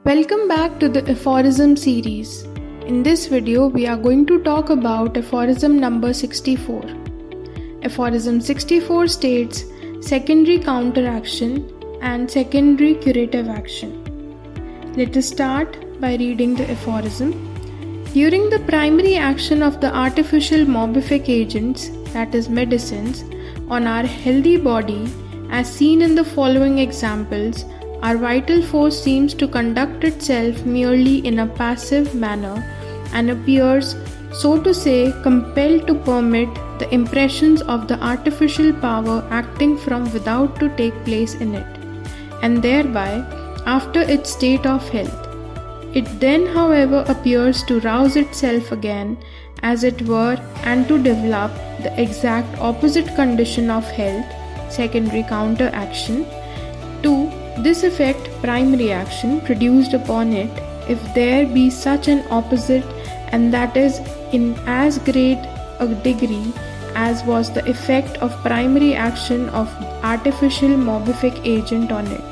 Welcome back to the aphorism series. In this video, we are going to talk about aphorism number 64. Aphorism 64 states secondary counteraction and secondary curative action. Let us start by reading the aphorism. During the primary action of the artificial morbific agents, that is medicines, on our healthy body, as seen in the following examples, our vital force seems to conduct itself merely in a passive manner and appears, so to say, compelled to permit the impressions of the artificial power acting from without to take place in it, and thereby after its state of health. It then, however, appears to rouse itself again, as it were, and to develop the exact opposite condition of health, secondary counteraction, to this effect primary action produced upon it, if there be such an opposite, and that is in as great a degree as was the effect of primary action of artificial morbific agent on it,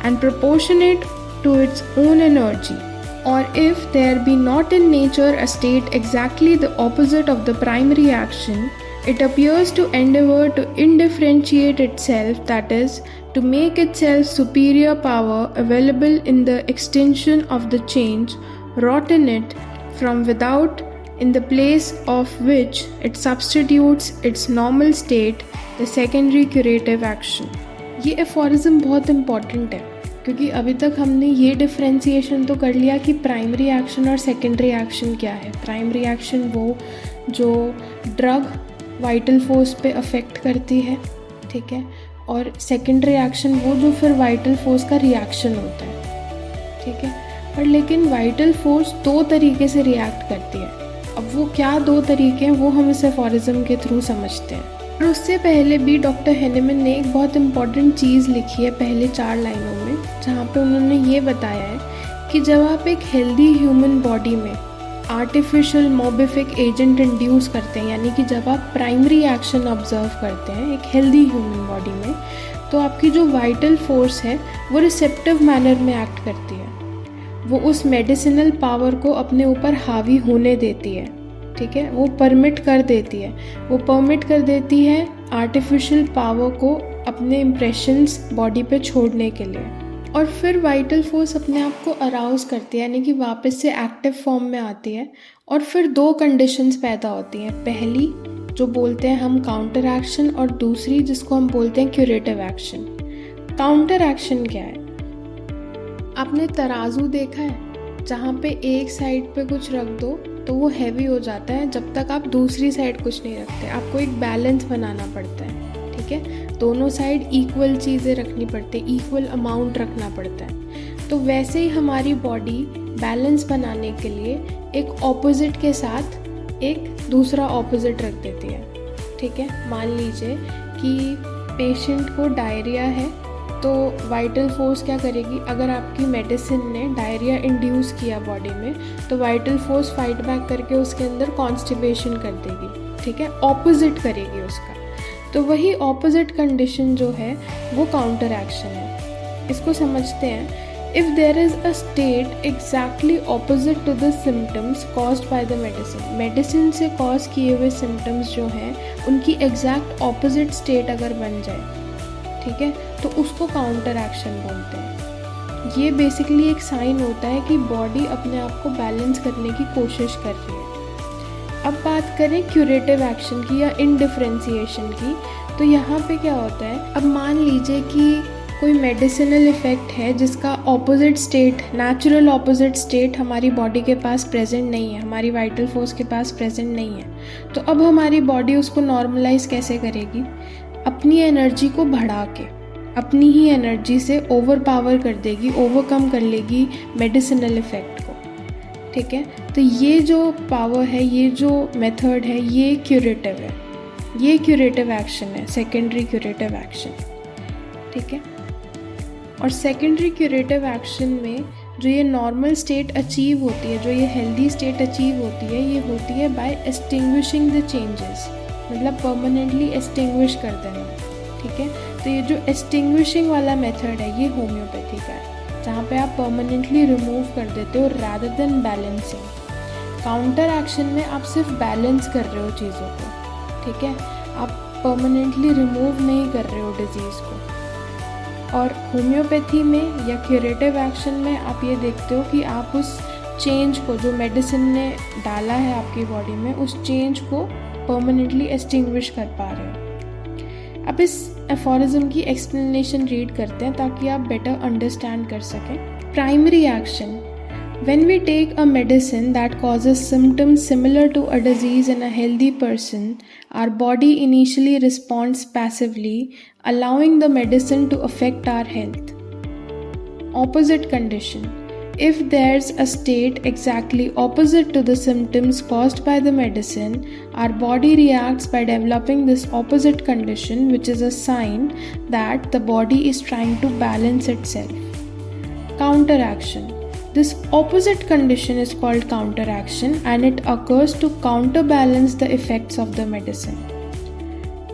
and proportionate to its own energy, or if there be not in nature a state exactly the opposite of the primary action, it appears to endeavor to indifferentiate itself, that is, to make itself superior power available in the extension of the change wrought in it from without, in the place of which it substitutes its normal state, the secondary curative action. ये aphorism बहुत important है क्योंकि अभी तक हमने ये differentiation तो कर लिया कि प्राइमरी एक्शन और सेकेंडरी एक्शन क्या है. प्राइमरी एक्शन वो जो ड्रग वाइटल फोर्स पे अफेक्ट करती है, ठीक है, और सेकेंडरी एक्शन वो जो फिर वाइटल फोर्स का रिएक्शन होता है, ठीक है. पर लेकिन वाइटल फोर्स दो तरीके से रिएक्ट करती है. अब वो क्या दो तरीके हैं वो हम इस एफोरिज्म के थ्रू समझते हैं. और उससे पहले भी डॉक्टर हेनेमन ने एक बहुत इम्पॉर्टेंट चीज़ लिखी है पहले 4 लाइनों में, जहाँ पे उन्होंने ये बताया है कि जब आप एक हेल्दी ह्यूमन बॉडी में आर्टिफिशियल मोबिफिक एजेंट इंड्यूस करते हैं, यानी कि जब आप प्राइमरी एक्शन ऑब्जर्व करते हैं एक हेल्दी ह्यूमन बॉडी में, तो आपकी जो वाइटल फोर्स है वो रिसेप्टिव मैनर में एक्ट करती है. वो उस मेडिसिनल पावर को अपने ऊपर हावी होने देती है, ठीक है, वो परमिट कर देती है. वो परमिट कर देती है आर्टिफिशियल पावर को अपने इम्प्रेशंस बॉडी पे छोड़ने के लिए. और फिर वाइटल फोर्स अपने आप को अराउज करती है, यानी कि वापस से एक्टिव फॉर्म में आती है. और फिर 2 कंडीशंस पैदा होती हैं. पहली जो बोलते हैं हम काउंटर एक्शन, और दूसरी जिसको हम बोलते हैं क्यूरेटिव एक्शन. काउंटर एक्शन क्या है? आपने तराजू देखा है, जहाँ पे एक साइड पे कुछ रख दो तो वो हैवी हो जाता है जब तक आप दूसरी साइड कुछ नहीं रखते. आपको एक बैलेंस बनाना पड़ता है, ठीक है, दोनों साइड इक्वल चीज़ें रखनी पड़ती है, इक्वल अमाउंट रखना पड़ता है. तो वैसे ही हमारी बॉडी बैलेंस बनाने के लिए एक ऑपोजिट के साथ एक दूसरा ऑपोजिट रख देती है, ठीक है. मान लीजिए कि पेशेंट को डायरिया है, तो वाइटल फोर्स क्या करेगी? अगर आपकी मेडिसिन ने डायरिया इंड्यूस किया बॉडी में, तो वाइटल फोर्स फाइट बैक करके उसके अंदर कॉन्स्टिपेशन कर देगी, ठीक है, ऑपोजिट करेगी उसका. तो वही ऑपोजिट कंडीशन जो है वो काउंटर एक्शन है. इसको समझते हैं. If there is a state exactly opposite to the symptoms caused by the medicine, medicine से कॉज किए हुए सिम्टम्स जो हैं उनकी एग्जैक्ट ऑपोजिट स्टेट अगर बन जाए, ठीक है, तो उसको काउंटर एक्शन बोलते हैं. ये बेसिकली एक साइन होता है कि बॉडी अपने आप को बैलेंस करने की कोशिश कर रही है. अब बात करें क्यूरेटिव एक्शन की या इनडिफरेंशिएशन की, तो यहाँ पे क्या होता है? अब मान लीजिए कि कोई मेडिसिनल इफ़ेक्ट है जिसका opposite state, natural opposite state हमारी बॉडी के पास प्रेजेंट नहीं है, हमारी वाइटल फोर्स के पास प्रेजेंट नहीं है. तो अब हमारी बॉडी उसको नॉर्मलाइज कैसे करेगी? अपनी एनर्जी को बढ़ा के, अपनी ही एनर्जी से ओवर पावर कर देगी, ओवरकम कर लेगी मेडिसिनल इफ़ेक्ट को, ठीक है. तो ये जो पावर है, ये जो मेथड है, ये क्यूरेटिव है, ये क्यूरेटिव एक्शन है, सेकेंडरी क्यूरेटिव एक्शन, ठीक है. और सेकेंडरी क्यूरेटिव एक्शन में जो ये नॉर्मल स्टेट अचीव होती है, जो ये हेल्दी स्टेट अचीव होती है, ये होती है बाय एक्सटिंग्विशिंग द चेंजेस, मतलब परमानेंटली एक्सटिंग्विश कर देना, ठीक है. तो ये जो एक्सटिंग्विशिंग वाला मेथड है ये होम्योपैथी का है. जहाँ पे आप परमानेंटली रिमूव कर देते हो rather than balancing. Counter action में आप सिर्फ बैलेंस कर रहे हो चीज़ों को, ठीक है, आप परमानेंटली रिमूव नहीं कर रहे हो डिजीज़ को। और होम्योपैथी में या क्यूरेटिव एक्शन में आप ये देखते हो कि आप उस चेंज को जो मेडिसिन ने डाला है आपकी बॉडी में, उस चेंज को परमानेंटली एक्सटिंग्विश कर पा रहे हो। अब इस एफोरिज्म की एक्सप्लेनेशन रीड करते हैं ताकि आप बेटर अंडरस्टैंड कर सकें। Primary action: when we take a medicine that causes symptoms similar to a disease in a healthy person, our body initially responds passively, allowing the medicine to affect our health. Opposite condition: if there's a state exactly opposite to the symptoms caused by the medicine, our body reacts by developing this opposite condition, which is a sign that the body is trying to balance itself. Counteraction: this opposite condition is called counteraction and it occurs to counterbalance the effects of the medicine.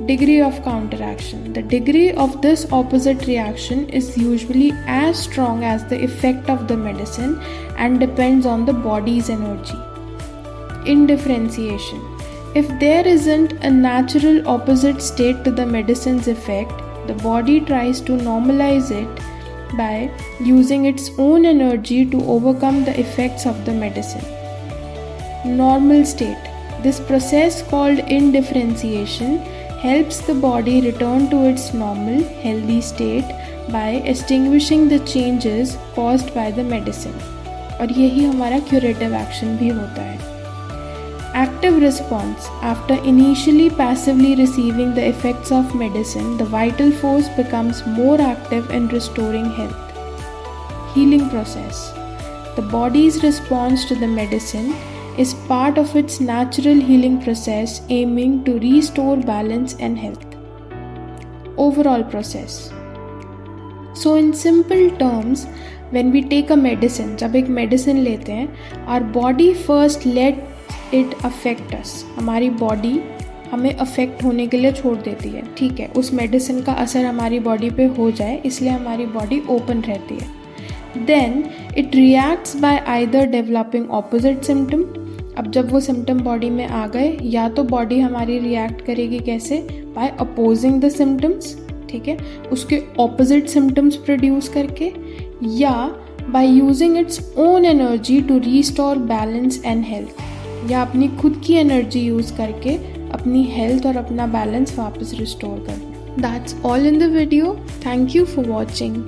Degree of counteraction: the degree of this opposite reaction is usually as strong as the effect of the medicine and depends on the body's energy. Indifferentiation: if there isn't a natural opposite state to the medicine's effect, the body tries to normalize it by using its own energy to overcome the effects of the medicine. Normal state: this process called indifferentiation helps the body return to its normal, healthy state by extinguishing the changes caused by the medicine. और यही हमारा curative action भी होता है. Active response: after initially passively receiving the effects of medicine, the vital force becomes more active in restoring health. Healing process: the body's response to the medicine is part of its natural healing process aiming to restore balance and health. Overall process: so in simple terms, when we take a medicine, जब एक medicine लेते हैं, our body first let it affect us. हमारी body हमें affect होने के लिए छोड़ देती है, ठीक है, उस मेडिसिन का असर हमारी बॉडी पे हो जाए, इसलिए हमारी बॉडी ओपन रहती है। Then it reacts by either developing opposite symptom. अब जब वो सिम्टम बॉडी में आ गए, या तो बॉडी हमारी रिएक्ट करेगी कैसे, बाय अपोजिंग द सिम्टम्स, ठीक है, उसके ऑपोजिट सिम्टम्स प्रोड्यूस करके, या by using its own energy to restore balance and health, या अपनी खुद की एनर्जी यूज़ करके अपनी हेल्थ और अपना बैलेंस वापस रिस्टोर करना। That's all in the video. Thank you for watching.